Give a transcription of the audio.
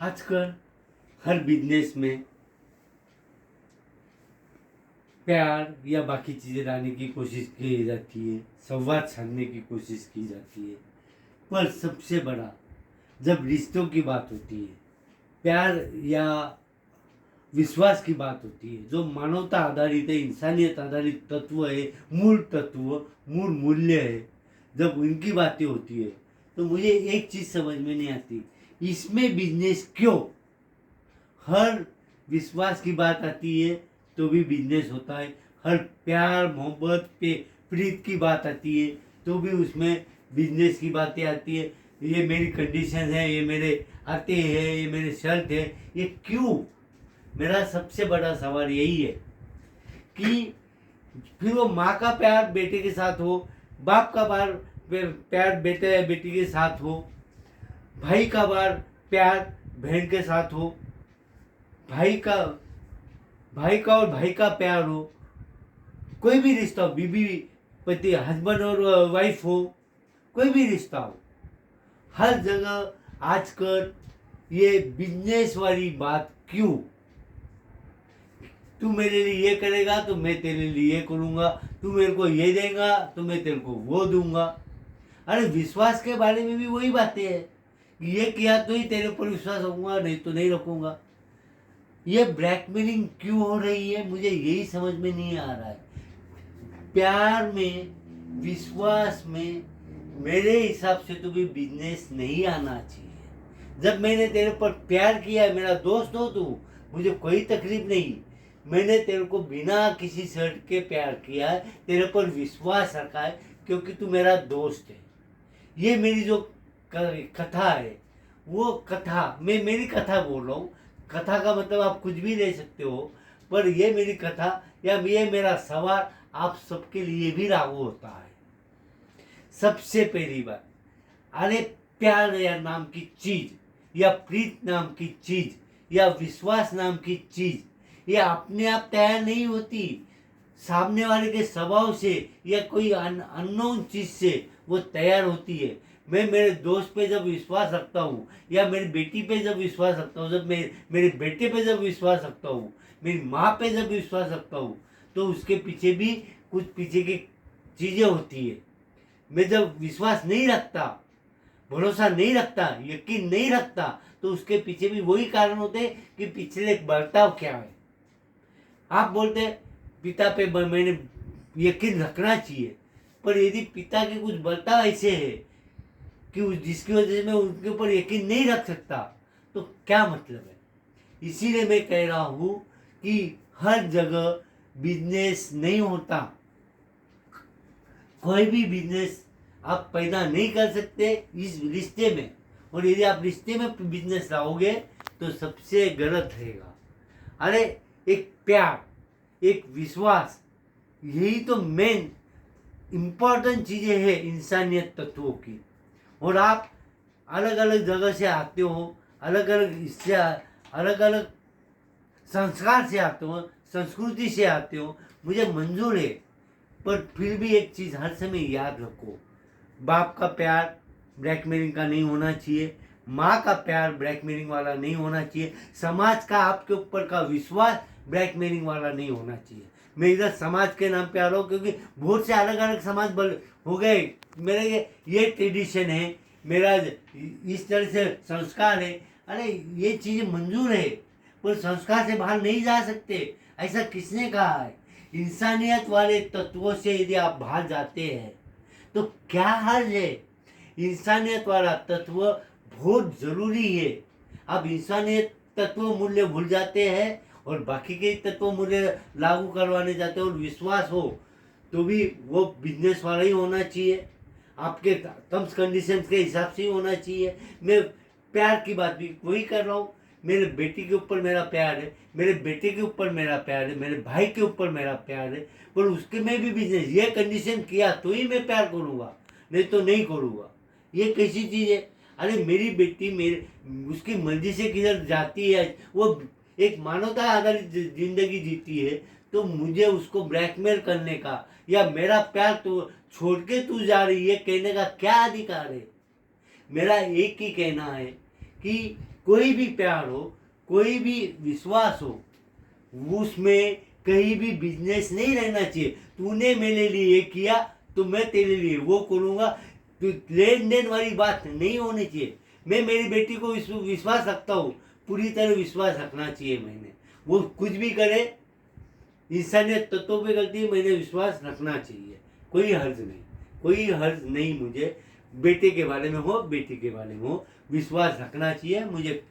आजकल हर बिजनेस में प्यार या बाकी चीज़ें लाने की कोशिश की जाती है, संवाद साधने की कोशिश की जाती है, पर सबसे बड़ा जब रिश्तों की बात होती है, प्यार या विश्वास की बात होती है, जो मानवता आधारित है, इंसानियत आधारित तत्व है, मूल तत्व, मूल मूल्य है, जब उनकी बातें होती है तो मुझे एक चीज़ समझ में नहीं आती, इसमें बिजनेस क्यों? हर विश्वास की बात आती है तो भी बिजनेस होता है, हर प्यार मोहब्बत पे प्रीत की बात आती है तो भी उसमें बिजनेस की बातें आती है। ये मेरी कंडीशन है, ये मेरे आते हैं, ये मेरे शर्त है, ये क्यों? मेरा सबसे बड़ा सवाल यही है कि फिर वो माँ का प्यार बेटे के साथ हो, बाप का प्यार बेटे या बेटी के साथ हो, भाई का प्यार बहन के साथ हो, भाई का और भाई का प्यार हो, कोई भी रिश्ता हो, बीबी पति हस्बैंड और वाइफ हो, कोई भी रिश्ता हो, हर जगह आजकल ये बिजनेस वाली बात क्यों? तू मेरे लिए ये करेगा तो मैं तेरे लिए ये करूँगा, तू मेरे को ये देगा तो मैं तेरे को वो दूंगा। अरे विश्वास के बारे में भी वही बातें हैं, ये किया तो ही तेरे पर विश्वास रखूंगा, नहीं तो नहीं रखूंगा। ये ब्लैकमेलिंग क्यों हो रही है, मुझे यही समझ में नहीं आ रहा है। प्यार में, विश्वास में मेरे हिसाब से तो भी बिजनेस नहीं आना चाहिए। जब मैंने तेरे पर प्यार किया है, मेरा दोस्त हो तू, मुझे कोई तकलीफ नहीं, मैंने तेरे को बिना किसी शर्त के प्यार किया है, तेरे पर विश्वास रखा है क्योंकि तू मेरा दोस्त है। ये मेरी जो कथा है, वो कथा, मैं मेरी कथा बोल रहा हूँ, कथा का मतलब आप कुछ भी ले सकते हो, पर ये मेरी कथा या ये मेरा सवाल आप सबके लिए भी लागू होता है। सबसे पहली बात, अरे प्यार या नाम की चीज या प्रीत नाम की चीज या विश्वास नाम की चीज ये अपने आप तैयार नहीं होती, सामने वाले के स्वभाव से या कोई अननोन चीज से वो तैयार होती है। मैं मेरे दोस्त पे जब विश्वास रखता हूँ या मेरी बेटी पे जब विश्वास रखता हूँ, जब मेरे बेटे पे जब विश्वास रखता हूँ, मेरी माँ पे जब विश्वास रखता हूँ, तो उसके पीछे भी कुछ पीछे की चीज़ें होती है। मैं जब विश्वास नहीं रखता, भरोसा नहीं रखता, यकीन नहीं रखता, तो उसके पीछे भी वही कारण होते हैं कि पिछले बर्ताव क्या है। आप बोलते पिता पे मैंने यकीन रखना चाहिए, पर यदि पिता के कुछ बर्ताव ऐसे है कि जिसकी वजह से मैं उनके ऊपर यकीन नहीं रख सकता, तो क्या मतलब है? इसीलिए मैं कह रहा हूँ कि हर जगह बिजनेस नहीं होता, कोई भी बिजनेस आप पैदा नहीं कर सकते इस रिश्ते में, और यदि आप रिश्ते में बिजनेस लाओगे तो सबसे गलत रहेगा। अरे एक प्यार, एक विश्वास, यही तो मेन इम्पोर्टेंट चीज़ें हैं इंसानियत तत्वों की। और आप अलग अलग जगह से आते हो, अलग अलग इससे अलग अलग संस्कार से आते हो, संस्कृति से आते हो, मुझे मंजूर है, पर फिर भी एक चीज़ हर समय याद रखो, बाप का प्यार ब्लैकमेलिंग का नहीं होना चाहिए, माँ का प्यार ब्लैकमेलिंग वाला नहीं होना चाहिए, समाज का आपके ऊपर का विश्वास ब्लैकमेलिंग वाला नहीं होना चाहिए। मैं इधर समाज के नाम पे आ रहा हूँ क्योंकि बहुत से अलग अलग समाज हो गए, मेरे ये ट्रेडिशन है, मेरा इस तरह से संस्कार है। अरे ये चीज़ें मंजूर है, पर संस्कार से बाहर नहीं जा सकते, ऐसा किसने कहा है? इंसानियत वाले तत्वों से यदि आप बाहर जाते हैं तो क्या हर्ज है? इंसानियत वाला तत्व बहुत जरूरी है। आप इंसानियत तत्व मूल्य भूल जाते हैं और बाकी के तत्व मूल्य लागू करवाने जाते हैं, और विश्वास हो तो भी वो बिजनेस वाला ही होना चाहिए, आपके टर्म्स कंडीशंस के हिसाब से ही होना चाहिए। मैं प्यार की बात भी वही कर रहा हूँ, मेरे बेटी के ऊपर मेरा प्यार है, मेरे बेटे के ऊपर मेरा प्यार है, मेरे भाई के ऊपर मेरा प्यार है, पर उसके में भी बिजनेस ये कंडीशन किया तो ही मैं प्यार करूँगा, नहीं तो नहीं करूँगा। ये कैसी चीज़ है? अरे मेरी बेटी मेरे उसकी मर्जी से किधर जाती है, वो एक मानवता आधारित जिंदगी जीती है, तो मुझे उसको ब्लैकमेल करने का या मेरा प्यार तो छोड़ के तू जा रही है कहने का क्या अधिकार है? मेरा एक ही कहना है कि कोई भी प्यार हो, कोई भी विश्वास हो, उसमें कहीं भी बिजनेस नहीं रहना चाहिए। तूने मेरे लिए किया तो मैं तेरे लिए वो करूँगा, तो लेन देन वाली बात नहीं होनी चाहिए। मैं मेरी बेटी को विश्वास रखता हूँ, पूरी तरह विश्वास रखना चाहिए। मैंने वो कुछ भी करे, इंसानियत तत्वों पे गलती है, मैंने विश्वास रखना चाहिए। कोई हर्ज नहीं, कोई हर्ज नहीं मुझे। बेटे के बारे में हो, बेटी के बारे में हो, विश्वास रखना चाहिए मुझे।